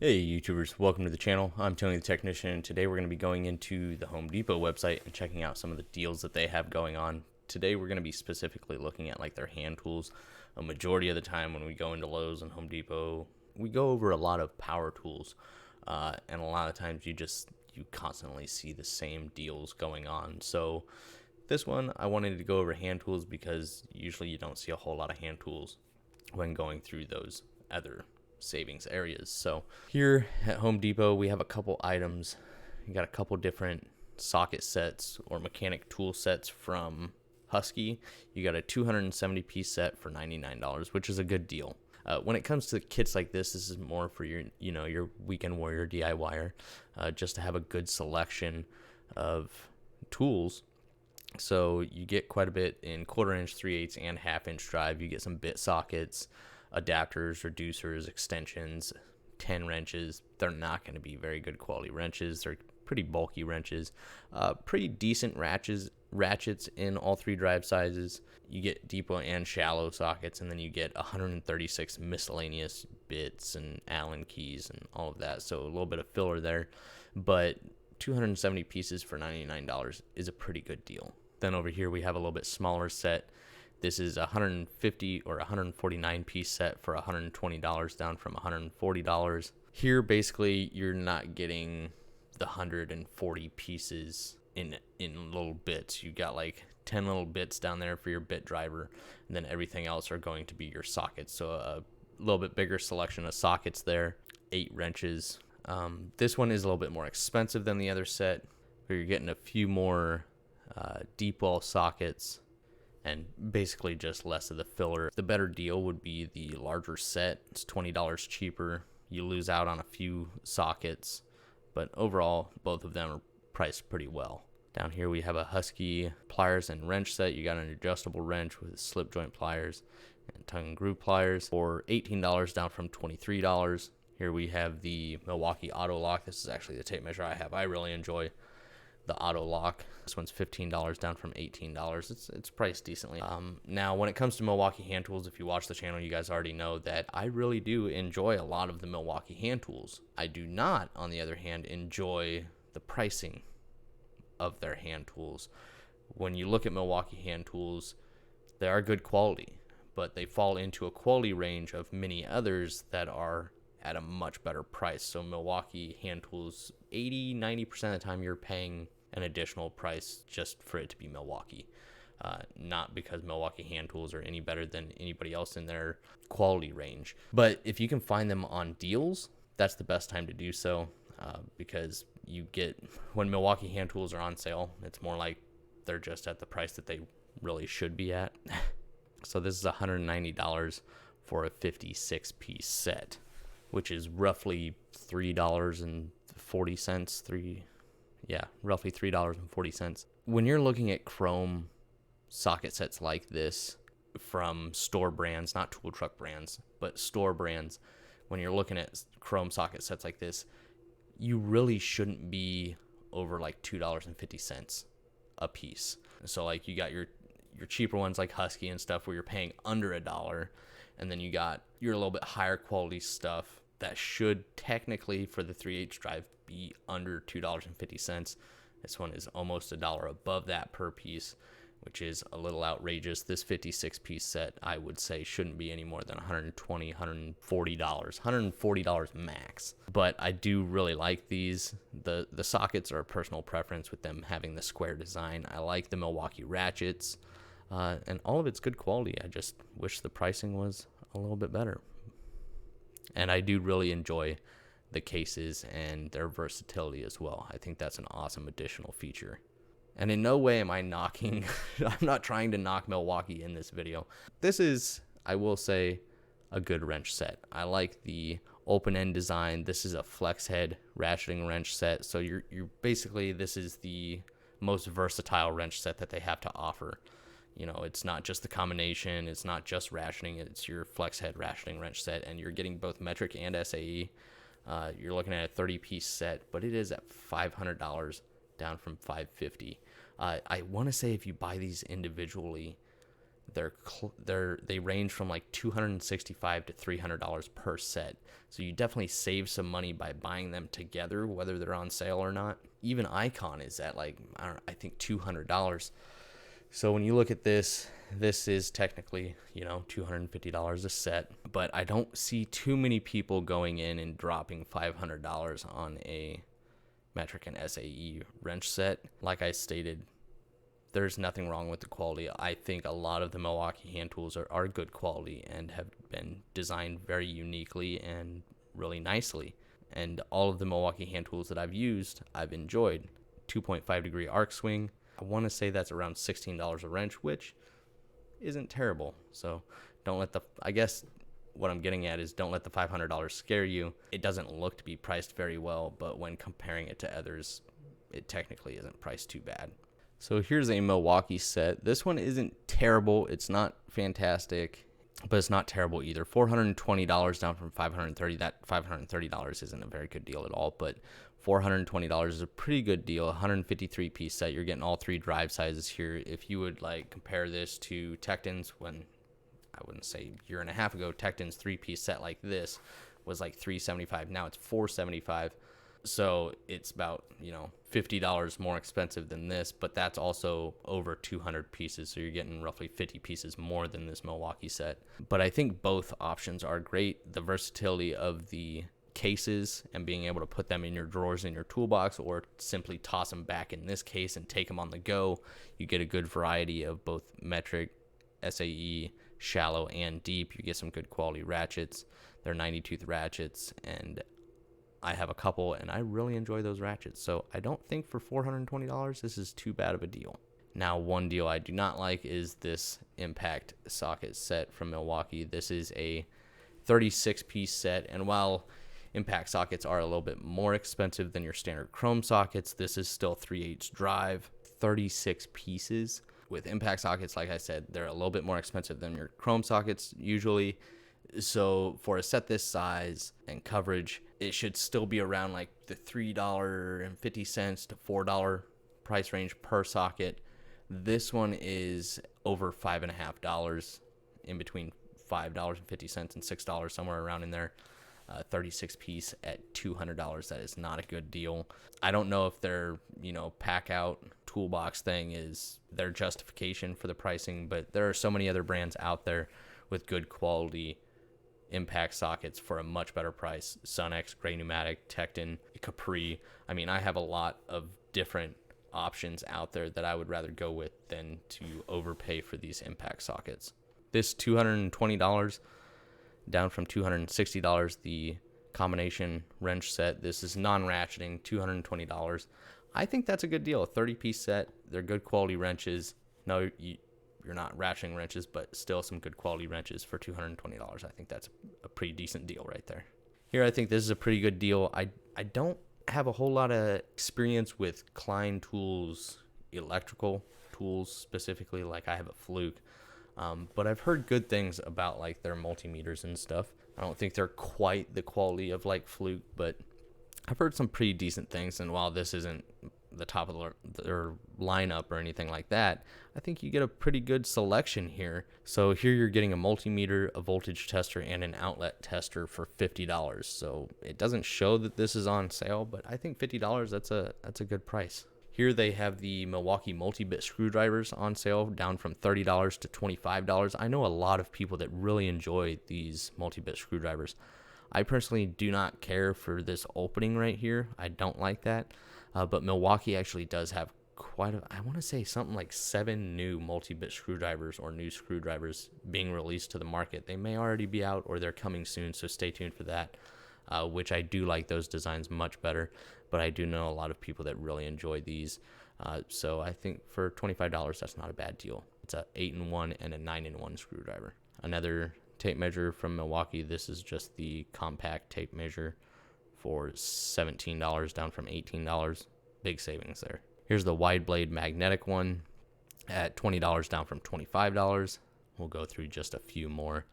Hey YouTubers, welcome to the channel. I'm Tony the Technician, and today we're going to be going into the Home Depot website and checking out some of the deals that they have going on. Today we're going to be specifically looking at like their hand tools. A majority of the time when we go into Lowe's and Home Depot, we go over a lot of power tools, and a lot of times you constantly see the same deals going on. So this one I wanted to go over hand tools because usually you don't see a whole lot of hand tools when going through those other savings areas. So here at Home Depot, we have a couple items. You got a couple different socket sets or mechanic tool sets from Husky. You got a 270 piece set for $99, which is a good deal. When it comes to kits like this is more for your weekend warrior DIYer, just to have a good selection of tools. So you get quite a bit in 1/4 inch, 3/8, and 1/2 inch drive. You get some bit sockets, adapters, reducers, extensions, 10 wrenches. They're not going to be very good quality wrenches. They're pretty bulky wrenches. Pretty decent ratchets in all three drive sizes. You get deep and shallow sockets, and then you get 136 miscellaneous bits and Allen keys and all of that. So a little bit of filler there, but 270 pieces for $99 is a pretty good deal. Then over here we have a little bit smaller set. This is a 150 or 149 piece set for $120, down from $140. Here, basically, you're not getting the 140 pieces in little bits. You got like 10 little bits down there for your bit driver, and then everything else are going to be your sockets. So a little bit bigger selection of sockets there. 8 wrenches. This one is a little bit more expensive than the other set, where you're getting a few more deep wall sockets and basically just less of the filler. The better deal would be the larger set. It's $20 cheaper. You lose out on a few sockets, but overall both of them are priced pretty well. Down here we have a Husky pliers and wrench set. You got an adjustable wrench with slip joint pliers and tongue and groove pliers for $18, down from $23. Here we have the Milwaukee Auto Lock. This is actually the tape measure I have. I really enjoy the Auto Lock. This one's $15, down from $18. It's priced decently. Now, when it comes to Milwaukee hand tools, if you watch the channel, you guys already know that I really do enjoy a lot of the Milwaukee hand tools. I do not, on the other hand, enjoy the pricing of their hand tools. When you look at Milwaukee hand tools, they are good quality, but they fall into a quality range of many others that are at a much better price. So Milwaukee hand tools, 80-90% of the time you're paying an additional price just for it to be Milwaukee, not because Milwaukee hand tools are any better than anybody else in their quality range. But if you can find them on deals, that's the best time to do so, because you get, when Milwaukee hand tools are on sale, it's more like they're just at the price that they really should be at. So this is $190 for a 56 piece set, which is roughly $3.40. Roughly $3.40. When you're looking at chrome socket sets like this from store brands, not tool truck brands, but store brands, when you're looking at chrome socket sets like this, you really shouldn't be over like $2.50 a piece. So like you got your cheaper ones like Husky and stuff where you're paying under $1, and then you got your a little bit higher quality stuff that should technically, for the 3/8 drive, be under $2.50. This one is almost $1 above that per piece, which is a little outrageous. This 56 piece set, I would say, shouldn't be any more than $120, $140, $140 max. But I do really like these. The sockets are a personal preference with them having the square design. I like the Milwaukee ratchets, and all of it's good quality. I just wish the pricing was a little bit better. And I do really enjoy the cases and their versatility as well. I think that's an awesome additional feature. And in no way am I knocking, I'm not trying to knock Milwaukee in this video. This is, I will say, a good wrench set. I like the open end design. This is a flex head ratcheting wrench set. So you're basically, this is the most versatile wrench set that they have to offer. You know, it's not just the combination, it's not just ratcheting, it's your flex head ratcheting wrench set, and you're getting both metric and SAE. You're looking at a 30 piece set, but it is at $500, down from $550. I want to say if you buy these individually, They range from like $265 to $300 per set. So you definitely save some money by buying them together, whether they're on sale or not. Even Icon is at like, I think $200. So when you look at this is technically, $250 a set, but I don't see too many people going in and dropping $500 on a metric and SAE wrench set. Like I stated, there's nothing wrong with the quality. I think a lot of the Milwaukee hand tools are good quality and have been designed very uniquely and really nicely. And all of the Milwaukee hand tools that I've used, I've enjoyed. 2.5 degree arc swing, I want to say that's around $16 a wrench, which isn't terrible. So I guess what I'm getting at is don't let the $500 scare you. It doesn't look to be priced very well, but when comparing it to others, it technically isn't priced too bad. So here's a Milwaukee set. This one isn't terrible. It's not fantastic, but it's not terrible either. $420 down from $530. That $530 isn't a very good deal at all, but $420 is a pretty good deal. 153 piece set. You're getting all three drive sizes here. If you would like compare this to Tecton's, when I wouldn't say a year and a half ago, Tecton's 3-piece set like this was like $375. Now it's $475. So it's about, $50 more expensive than this, but that's also over 200 pieces. So you're getting roughly 50 pieces more than this Milwaukee set. But I think both options are great. The versatility of the cases and being able to put them in your drawers in your toolbox, or simply toss them back in this case and take them on the go. You get a good variety of both metric, SAE, shallow, and deep. You get some good quality ratchets. They're 90-tooth ratchets, and I have a couple, and I really enjoy those ratchets. So I don't think for $420 this is too bad of a deal. Now, one deal I do not like is this impact socket set from Milwaukee. This is a 36-piece set, and while impact sockets are a little bit more expensive than your standard chrome sockets, this is still 3/8 drive, 36 pieces. With impact sockets, like I said, they're a little bit more expensive than your chrome sockets usually. So for a set this size and coverage, it should still be around like the $3.50 to $4 price range per socket. This one is over $5.50, in between $5.50 and $6, somewhere around in there. 36 piece at $200. That is not a good deal. I don't know if their pack out toolbox thing is their justification for the pricing, but there are so many other brands out there with good quality impact sockets for a much better price. Sunex, Gray Pneumatic, Tecton, Capri. I mean, I have a lot of different options out there that I would rather go with than to overpay for these impact sockets. This $220 down from $260, the combination wrench set. This is non-ratcheting, $220. I think that's a good deal. A 30-piece set. They're good quality wrenches. No, you're not ratcheting wrenches, but still some good quality wrenches for $220. I think that's a pretty decent deal right there. Here, I think this is a pretty good deal. I don't have a whole lot of experience with Klein tools, electrical tools specifically. Like I have a Fluke. But I've heard good things about like their multimeters and stuff. I don't think they're quite the quality of like Fluke, but I've heard some pretty decent things. And while this isn't the top of their lineup or anything like that, I think you get a pretty good selection here. So here you're getting a multimeter, a voltage tester, and an outlet tester for $50. So it doesn't show that this is on sale, but I think $50, that's a good price. Here they have the Milwaukee multi-bit screwdrivers on sale, down from $30 to $25. I know a lot of people that really enjoy these multi-bit screwdrivers. I personally do not care for this opening right here. I don't like that. But Milwaukee actually does have I want to say something like 7 new multi-bit screwdrivers or new screwdrivers being released to the market. They may already be out or they're coming soon, so stay tuned for that, which I do like those designs much better. But I do know a lot of people that really enjoy these. So I think for $25, that's not a bad deal. It's a 8-in-1 and a 9-in-1 screwdriver. Another tape measure from Milwaukee. This is just the compact tape measure for $17, down from $18. Big savings there. Here's the wide blade magnetic one at $20, down from $25. We'll go through just a few more.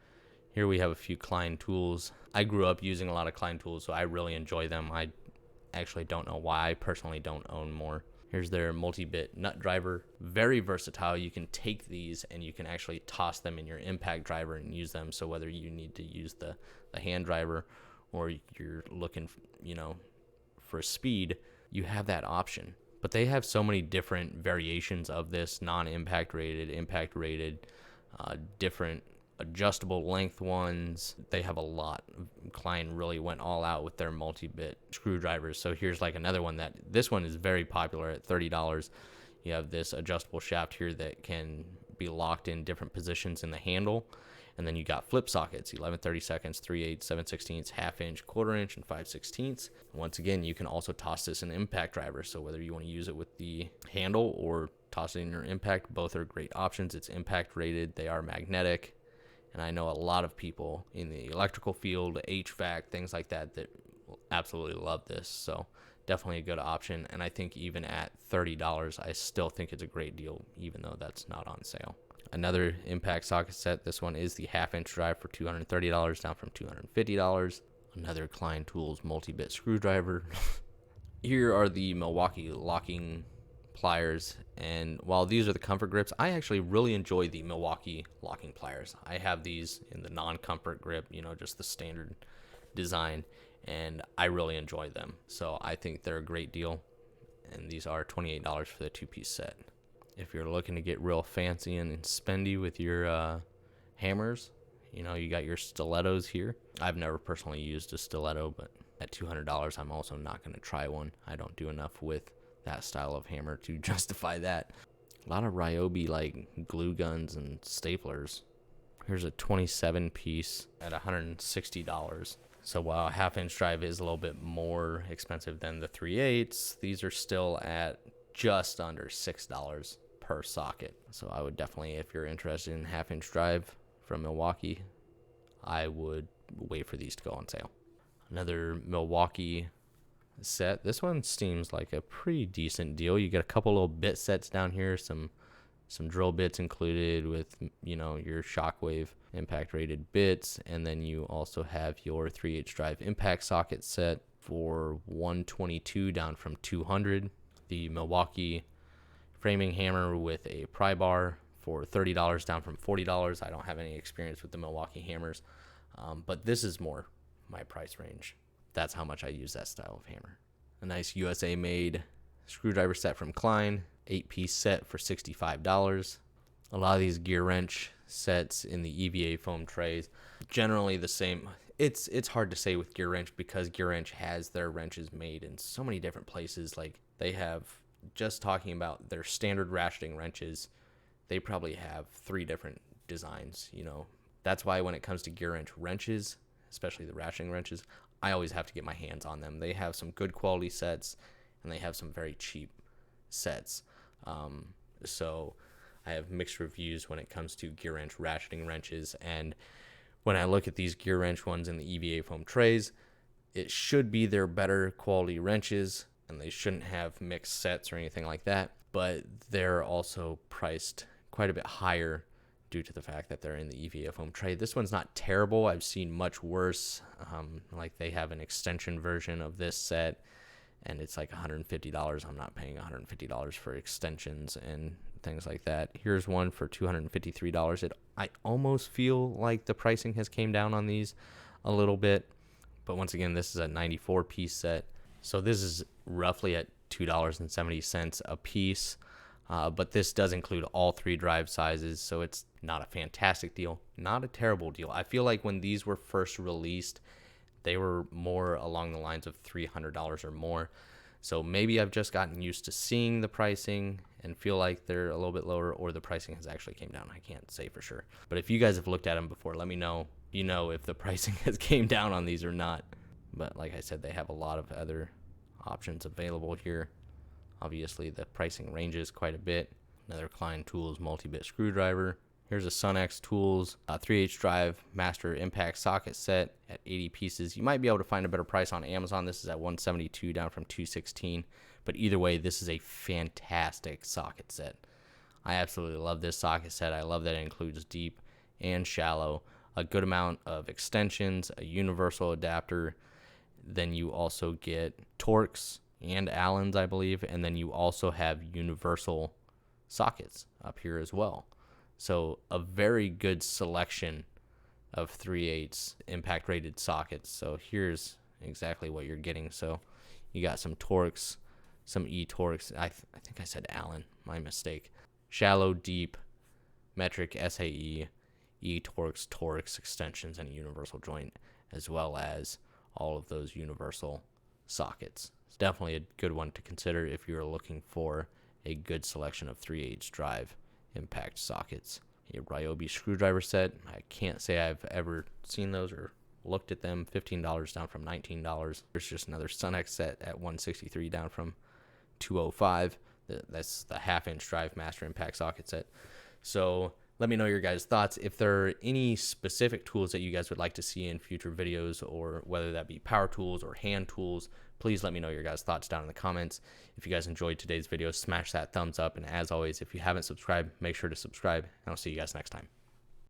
Here we have a few Klein tools. I grew up using a lot of Klein tools, so I really enjoy them. I actually don't know why. I personally don't own more. Here's their multi-bit nut driver. Very versatile. You can take these and you can actually toss them in your impact driver and use them. So whether you need to use the hand driver or you're looking, for speed, you have that option. But they have so many different variations of this, non-impact rated, impact rated, different adjustable length ones. They have a lot. Klein really went all out with their multi-bit screwdrivers. So here's like another one this one is very popular at $30. You have this adjustable shaft here that can be locked in different positions in the handle. And then you got flip sockets, 11/32, 3/8, 7/16, half inch, quarter inch, and 5/16. Once again, you can also toss this in impact driver. So whether you want to use it with the handle or toss it in your impact, both are great options. It's impact rated. They are magnetic. And I know a lot of people in the electrical field, HVAC, things like that will absolutely love this. So definitely a good option. And I think even at $30, I still think it's a great deal, even though that's not on sale. Another impact socket set. This one is the half-inch drive for $230, down from $250. Another Klein Tools multi-bit screwdriver. Here are the Milwaukee locking pliers, and while these are the comfort grips, I actually really enjoy the Milwaukee locking pliers. I have these in the non-comfort grip, just the standard design, and I really enjoy them. So I think they're a great deal, and these are $28 for the two-piece set. If you're looking to get real fancy and spendy with your hammers, you got your stilettos here. I've never personally used a stiletto, but at $200, I'm also not going to try one. I don't do enough with that style of hammer to justify that. A lot of Ryobi like glue guns and staplers. Here's a 27 piece at $160. So while a half-inch drive is a little bit more expensive than the 3/8, these are still at just under $6 per socket. So I would definitely, if you're interested in half-inch drive from Milwaukee, I would wait for these to go on sale. Another Milwaukee set. This one seems like a pretty decent deal. You get a couple little bit sets down here, some drill bits included with your Shockwave impact rated bits, and then you also have your 3/8 drive impact socket set for $122, down from $200. The Milwaukee framing hammer with a pry bar for $30, down from $40. I don't have any experience with the Milwaukee hammers, but this is more my price range. That's how much I use that style of hammer. A nice USA made screwdriver set from Klein, 8-piece set for $65. A lot of these gear wrench sets in the EVA foam trays, generally the same. It's hard to say with gear wrench because gear wrench has their wrenches made in so many different places. Like they have, just talking about their standard ratcheting wrenches, they probably have 3 different designs. That's why when it comes to gear wrench wrenches, especially the ratcheting wrenches, I always have to get my hands on them. They have some good quality sets, and they have some very cheap sets. So I have mixed reviews when it comes to gear wrench ratcheting wrenches. And when I look at these gear wrench ones in the EVA foam trays, it should be their better quality wrenches, and they shouldn't have mixed sets or anything like that. But they're also priced quite a bit higher due to the fact that they're in the EVA foam tray. This one's not terrible. I've seen much worse. Like they have an extension version of this set, and it's like $150. I'm not paying $150 for extensions and things like that. Here's one for $253. I almost feel like the pricing has came down on these a little bit, but once again, this is a 94-piece set. So this is roughly at $2.70 a piece. But this does include all 3 drive sizes, so it's not a fantastic deal, not a terrible deal. I feel like when these were first released, they were more along the lines of $300 or more. So maybe I've just gotten used to seeing the pricing and feel like they're a little bit lower, or the pricing has actually came down. I can't say for sure. But if you guys have looked at them before, let me know, if the pricing has came down on these or not. But like I said, they have a lot of other options available here. Obviously, the pricing ranges quite a bit. Another Klein Tools multi-bit screwdriver. Here's a Sunex Tools 3/8 drive master impact socket set at 80 pieces. You might be able to find a better price on Amazon. This is at $172, down from $216. But either way, this is a fantastic socket set. I absolutely love this socket set. I love that it includes deep and shallow, a good amount of extensions, a universal adapter. Then you also get Torx. and Allens, I believe. And then you also have universal sockets up here as well. So a very good selection of 3/8 impact rated sockets. So here's exactly what you're getting. So you got some Torx, some E-Torx. I think I said Allen, my mistake. Shallow, deep, metric, SAE, E-Torx, Torx extensions, and a universal joint, as well as all of those universal sockets. It's definitely a good one to consider if you're looking for a good selection of 3/8 drive impact sockets. A Ryobi screwdriver set. I can't say I've ever seen those or looked at them. $15 down from $19. There's just another Sunex set at $163 down from $205. That's the half-inch drive master impact socket set. So let me know your guys' thoughts. If there are any specific tools that you guys would like to see in future videos, or whether that be power tools or hand tools, please let me know your guys' thoughts down in the comments. If you guys enjoyed today's video, smash that thumbs up. And as always, if you haven't subscribed, make sure to subscribe. And I'll see you guys next time.